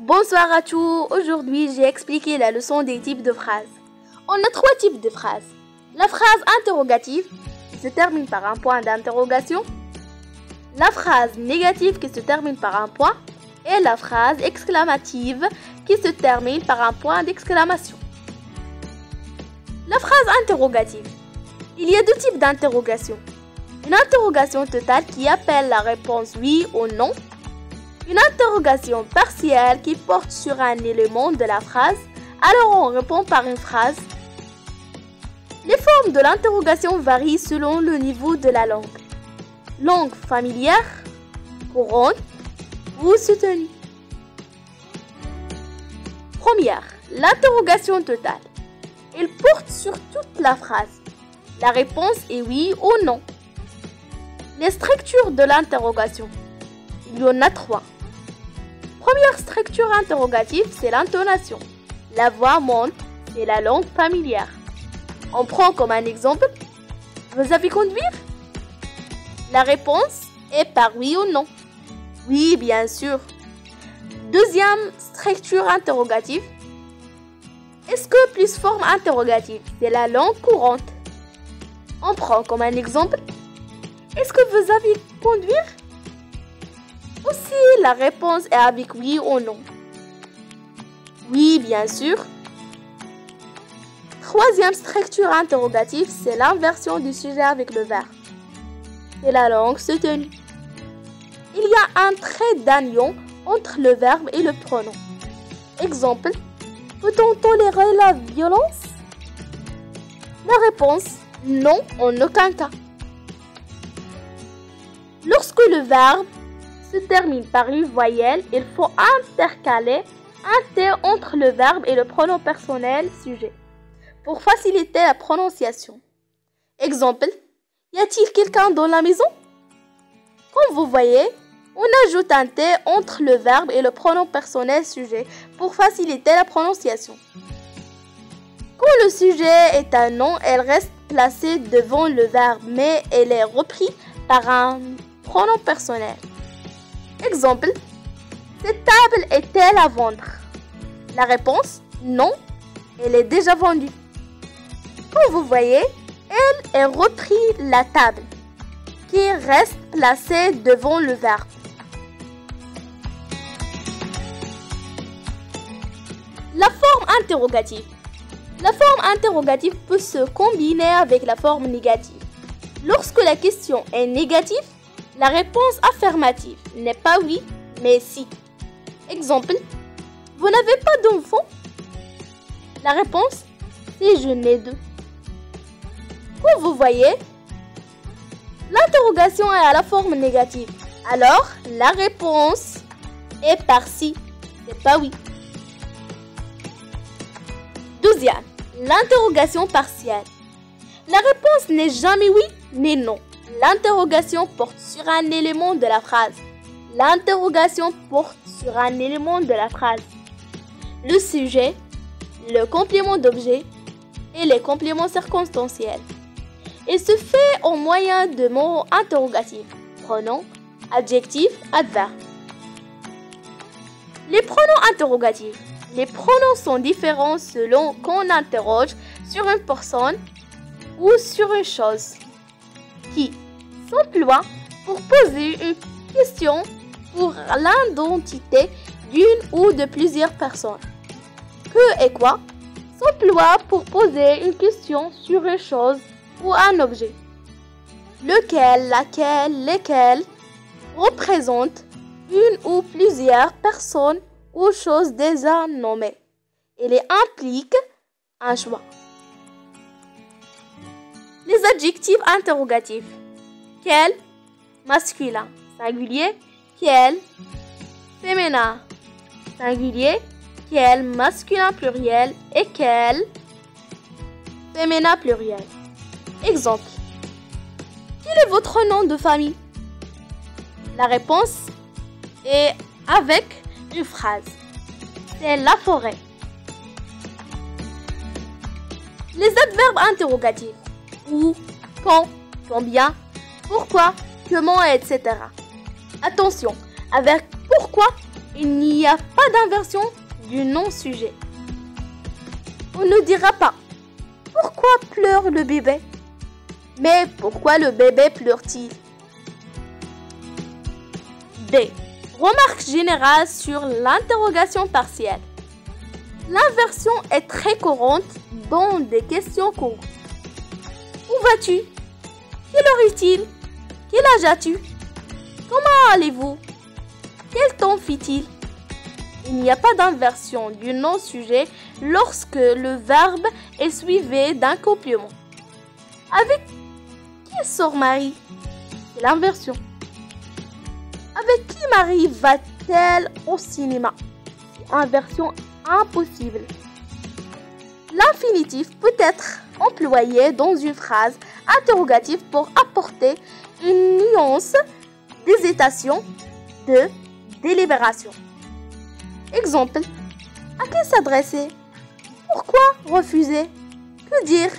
Bonsoir à tous, aujourd'hui j'ai expliqué la leçon des types de phrases. On a 3 types de phrases. La phrase interrogative qui se termine par un point d'interrogation, la phrase négative qui se termine par un point et la phrase exclamative qui se termine par un point d'exclamation. La phrase interrogative. Il y a 2 types d'interrogation. Une interrogation totale qui appelle la réponse oui ou non. Une interrogation partielle qui porte sur un élément de la phrase, alors on répond par une phrase. Les formes de l'interrogation varient selon le niveau de la langue. Langue familière, courante ou soutenue. Première, l'interrogation totale. Elle porte sur toute la phrase. La réponse est oui ou non. Les structures de l'interrogation. Il y en a 3. Première structure interrogative, c'est l'intonation. La voix monte, c'est la langue familière. On prend comme un exemple. Vous savez conduire? La réponse est par oui ou non. Oui, bien sûr. Deuxième structure interrogative. Est-ce que plus forme interrogative, c'est la langue courante? On prend comme un exemple. Est-ce que vous savez conduire? Aussi, la réponse est avec oui ou non. Oui, bien sûr. Troisième structure interrogative, c'est l'inversion du sujet avec le verbe. C'est la langue soutenue. Il y a un trait d'union entre le verbe et le pronom. Exemple, peut-on tolérer la violence? La réponse, non, en aucun cas. Lorsque le verbe se termine par une voyelle, il faut intercaler un T entre le verbe et le pronom personnel sujet pour faciliter la prononciation. Exemple, y a-t-il quelqu'un dans la maison? Comme vous voyez, on ajoute un T entre le verbe et le pronom personnel sujet pour faciliter la prononciation. Quand le sujet est un nom, elle reste placée devant le verbe, mais elle est reprise par un pronom personnel. Exemple, cette table est-elle à vendre? La réponse, non, elle est déjà vendue. Comme vous voyez, elle est repris la table, qui reste placée devant le verbe. La forme interrogative. La forme interrogative peut se combiner avec la forme négative. Lorsque la question est négative, la réponse affirmative n'est pas oui, mais si. Exemple, vous n'avez pas d'enfant? La réponse, c'est je n'ai 2. Comme vous voyez, l'interrogation est à la forme négative. Alors, la réponse est par si, c'est pas oui. Deuxième, l'interrogation partielle. La réponse n'est jamais oui, ni non. L'interrogation porte sur un élément de la phrase. L'interrogation porte sur un élément de la phrase. Le sujet, le complément d'objet et les compléments circonstanciels. Et se fait au moyen de mots interrogatifs, pronoms, adjectifs, adverbes. Les pronoms interrogatifs. Les pronoms sont différents selon qu'on interroge sur une personne ou sur une chose qui s'emploie pour poser une question pour l'identité d'une ou de plusieurs personnes. Que et quoi s'emploie pour poser une question sur une chose ou un objet. Lequel, laquelle, lesquels représentent une ou plusieurs personnes ou choses déjà nommées. Et les implique un choix. Les adjectifs interrogatifs. Quel, masculin, singulier. Quel, féminin, singulier. Quel, masculin, pluriel. Et quel, féminin, pluriel. Exemple. Quel est votre nom de famille? La réponse est avec une phrase. C'est la forêt. Les adverbes interrogatifs. Où, quand, combien, pourquoi, comment, etc. Attention, avec pourquoi Il n'y a pas d'inversion du non-sujet. On ne dira pas « Pourquoi pleure le bébé ?» mais « Pourquoi le bébé pleure-t-il » B. Remarque générale sur l'interrogation partielle. L'inversion est très courante dans des questions courtes. Où vas-tu? Quelle heure est-il? Quel âge as-tu? Comment allez-vous? Quel temps fit-il? Il n'y a pas d'inversion du non-sujet lorsque le verbe est suivi d'un complément. Avec qui sort Marie? C'est l'inversion. Avec qui Marie va-t-elle au cinéma? C'est inversion impossible. L'infinitif peut être employé dans une phrase interrogative pour apporter une nuance d'hésitation, de délibération. Exemple. À qui s'adresser? Pourquoi refuser? Que dire?